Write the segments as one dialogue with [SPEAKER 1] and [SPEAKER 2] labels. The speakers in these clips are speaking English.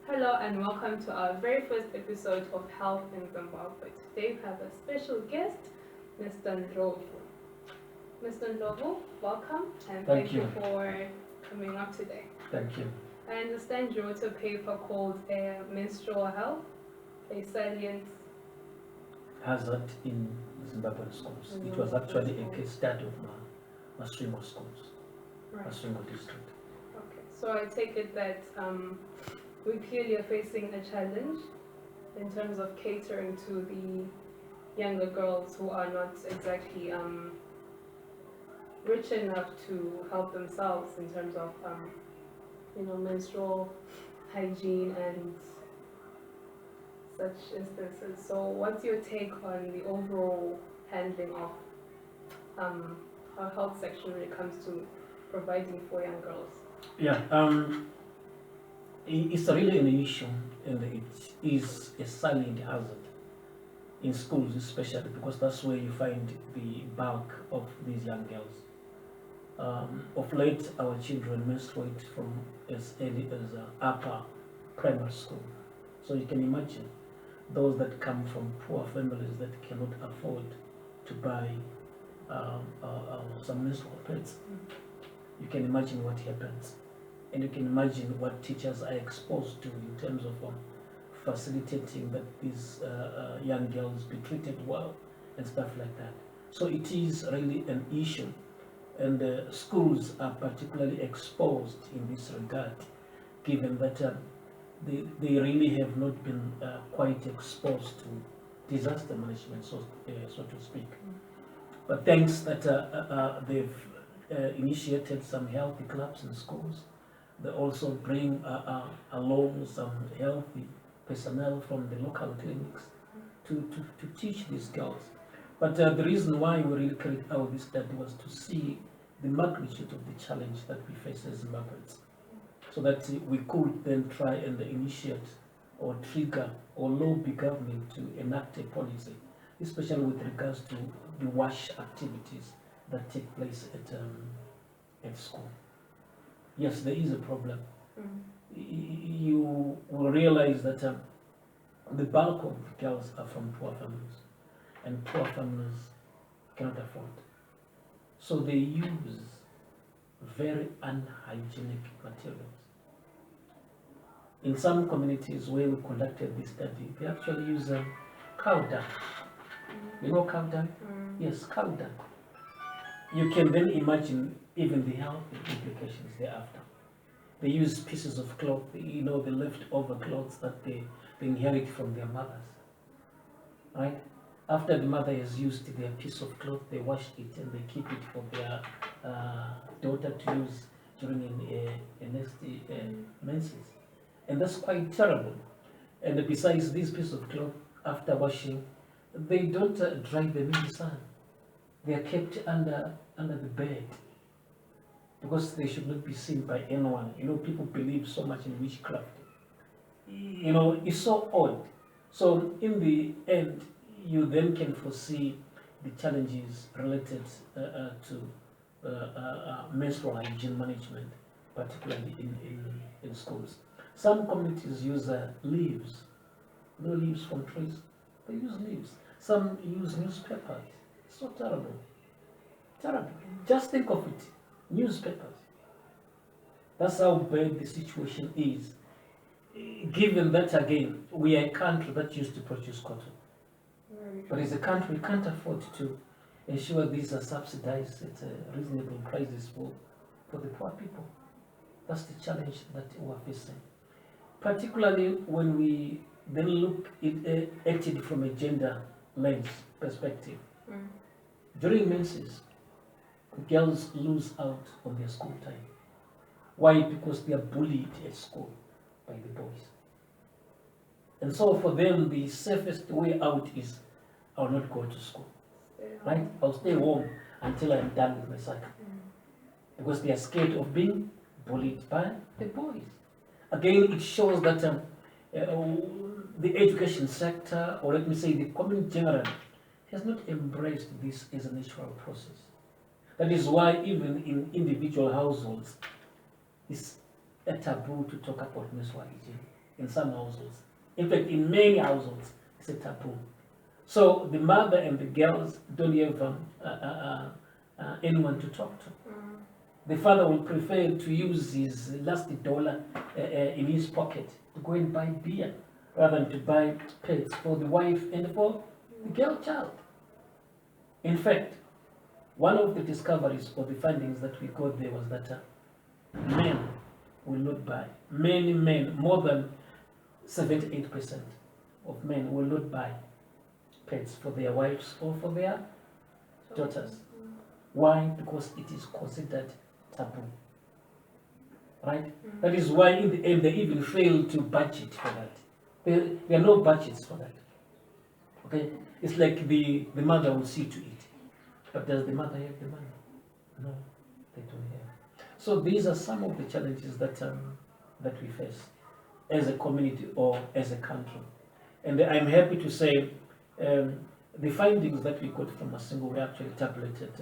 [SPEAKER 1] Hello and welcome to our very first episode of Health in Zimbabwe. Today we have a special guest, Mr. Ndlovu. Mr. Ndlovu, welcome and thank you for coming up today.
[SPEAKER 2] Thank you.
[SPEAKER 1] I understand you wrote a paper called Menstrual Health, a Salient
[SPEAKER 2] Hazard in Zimbabwean schools. It was actually a case study of my Masvingo schools, Masvingo district.
[SPEAKER 1] Okay, so I take it that we clearly are facing a challenge in terms of catering to the younger girls who are not exactly rich enough to help themselves in terms of menstrual hygiene and such instances. So what's your take on the overall handling of our health section when it comes to providing for young girls?
[SPEAKER 2] Yeah, it's really an issue, and it is a silent hazard in schools, especially because that's where you find the bulk of these young girls. Of late, our children menstruate from as early as upper primary school. So you can imagine those that come from poor families that cannot afford to buy some menstrual pads. You can imagine what happens. And you can imagine what teachers are exposed to in terms of facilitating that these young girls be treated well and stuff like that. So it is really an issue, and schools are particularly exposed in this regard, given that they really have not been quite exposed to disaster management, so to speak. But thanks that they've initiated some healthy clubs in schools. They also bring along some healthy personnel from the local clinics to teach these girls. But the reason why we really carried out this study was to see the magnitude of the challenge that we face as Zimbabweans, so that we could then try and initiate or trigger or lobby government to enact a policy, especially with regards to the wash activities that take place at school. Yes, there is a problem. You will realize that the bulk of girls are from poor families, and poor families cannot afford. So they use very unhygienic materials. In some communities where we conducted this study, they actually use cow dung. You know cow dung? Yes, cow dung. You can then imagine even the health implications thereafter. They use pieces of cloth, the leftover clothes that they inherit from their mothers, right? After the mother has used their piece of cloth, they wash it and they keep it for their daughter to use during a next menses. And that's quite terrible. And besides this piece of cloth, after washing, they don't dry them in the sun. They are kept under the bed because they should not be seen by anyone. People believe so much in witchcraft. It's so odd. So in the end, you then can foresee the challenges related to menstrual hygiene management, particularly in schools. Some communities use leaves, no leaves from trees. They use leaves. Some use newspapers. It's so terrible. Terrible. Just think of it. Newspapers. That's how bad the situation is. Given that, again, we are a country that used to produce cotton. But as a country, we can't afford to ensure these are subsidized at reasonable prices for the poor people. That's the challenge that we're facing. Particularly when we then look at it from a gender lens perspective. During menses, girls lose out on their school time. Why? Because they are bullied at school by the boys. And so for them, the safest way out is, I'll not go to school. Right? I'll stay home until I'm done with my cycle. Because they are scared of being bullied by the boys. Again, it shows that the education sector, or let me say the community generally, has not embraced this as a natural process. That is why even in individual households, it's a taboo to talk about menstrual hygiene. in some households. In fact, in many households, it's a taboo. So the mother and the girls don't have anyone to talk to. The father will prefer to use his last dollar in his pocket to go and buy beer rather than to buy pets for the wife and for the girl child. In fact, one of the discoveries or the findings that we got there was that men will not buy. Many men, more than 78% of men will not buy pets for their wives or for their daughters. Why? Because it is considered taboo. Right? That is why in the end they even fail to budget for that. There are no budgets for that. Okay? It's like the mother will see to it. But does the mother have the money? No, they don't have. So these are some of the challenges that we face as a community or as a country. And I'm happy to say the findings that we got from Masingo were actually tabulated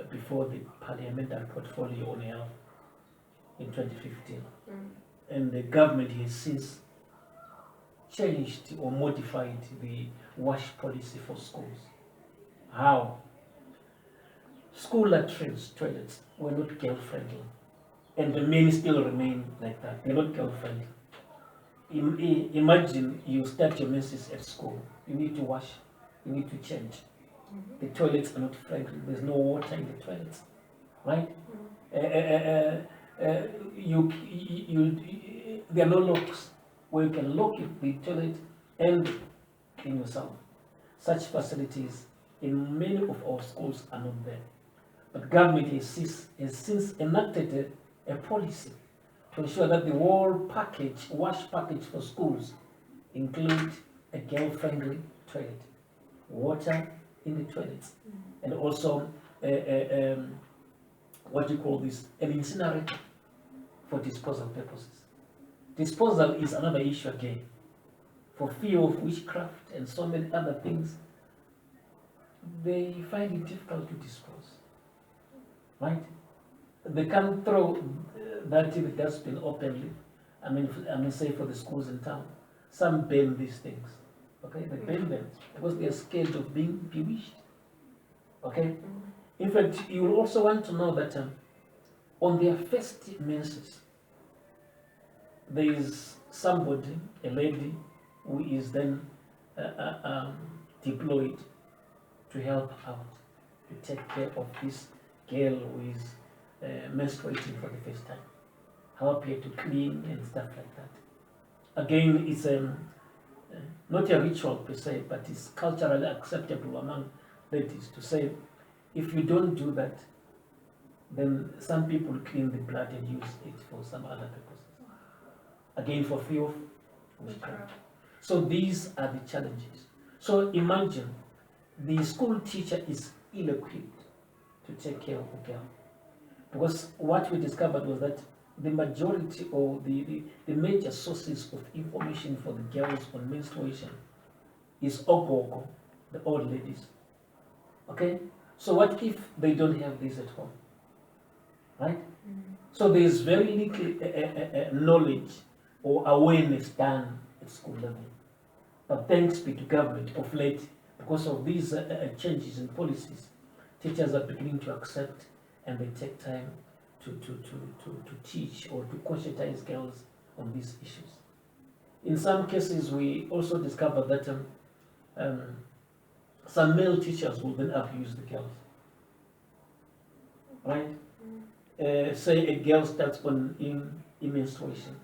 [SPEAKER 2] before the parliamentary portfolio on health in 2015. And the government has since changed or modified the wash policy for schools. How? School latrines, toilets were not girl-friendly, and the men still remain like that. They're not girl-friendly. Imagine you start your menses at school. You need to wash, you need to change. The toilets are not friendly. There's no water in the toilets, right? There are no locks where you can lock the toilet and in yourself. Such facilities in many of our schools are not there. But government has since enacted a policy to ensure that the whole wash package for schools include a girl-friendly toilet, water in the toilets, and also what do you call this, an incinerator for disposal purposes. Disposal is another issue again. For fear of witchcraft and so many other things, they find it difficult to dispose, right? They can't throw that in the dustbin openly. I mean, say for the schools in town, some burn these things. Okay, they burn them because they are scared of being bewitched. Okay, in fact, you will also want to know that on their first menses, there is somebody, a lady, who is then deployed to help out, to take care of this girl who is menstruating for the first time, help her to clean and stuff like that. Again, it's not a ritual per se, but it's culturally acceptable among ladies to say, if you don't do that, then some people clean the blood and use it for some other purposes. Again, for fear of witchcraft. So these are the challenges. So imagine the school teacher is ill-equipped to take care of the girl. Because what we discovered was that the majority or the major sources of information for the girls on menstruation is ogogo, the old ladies. Okay? So what if they don't have this at home? Right? So there is very little knowledge or awareness done at school level. But thanks be to government of late, because of these changes in policies, teachers are beginning to accept and they take time to teach or to conscientize girls on these issues. In some cases, we also discover that some male teachers will then abuse the girls. Right? Say a girl starts in menstruation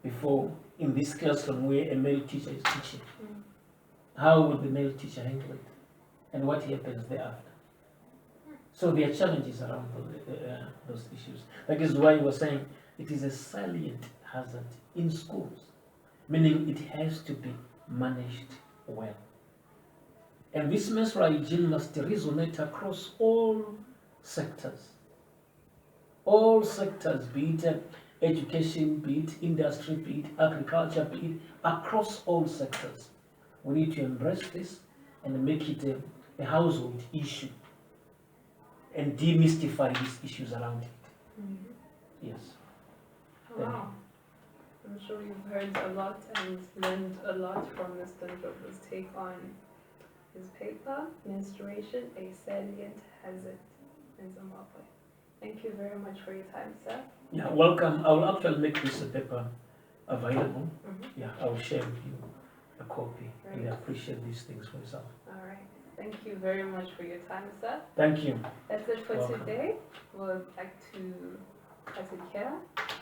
[SPEAKER 2] before in this classroom where a male teacher is teaching. How will the male teacher handle it? And what happens thereafter? So there are challenges around those issues. That is why we're saying it is a salient hazard in schools, meaning it has to be managed well. And this menstrual hygiene must resonate across all sectors. All sectors, be it education, be it industry, be it agriculture, be it across all sectors. We need to embrace this and make it a household issue and demystify these issues around it. Yes.
[SPEAKER 1] Wow. I'm sure you've heard a lot and learned a lot from Mr. Ndlovu's take on his paper, Menstruation, a Salient Hazard in Zimbabwe. Thank you very much for your time, sir.
[SPEAKER 2] Yeah, welcome. I will actually make this paper available.
[SPEAKER 1] Mm-hmm.
[SPEAKER 2] Yeah, I will share with you a copy.
[SPEAKER 1] Great.
[SPEAKER 2] And I appreciate these things for yourself.
[SPEAKER 1] All right. Thank you very much for your time, sir.
[SPEAKER 2] Thank you.
[SPEAKER 1] That's it for
[SPEAKER 2] Welcome.
[SPEAKER 1] today. We'll like to cut it here.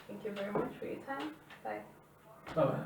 [SPEAKER 1] Thank you very much for your time. Bye.
[SPEAKER 2] Bye-bye.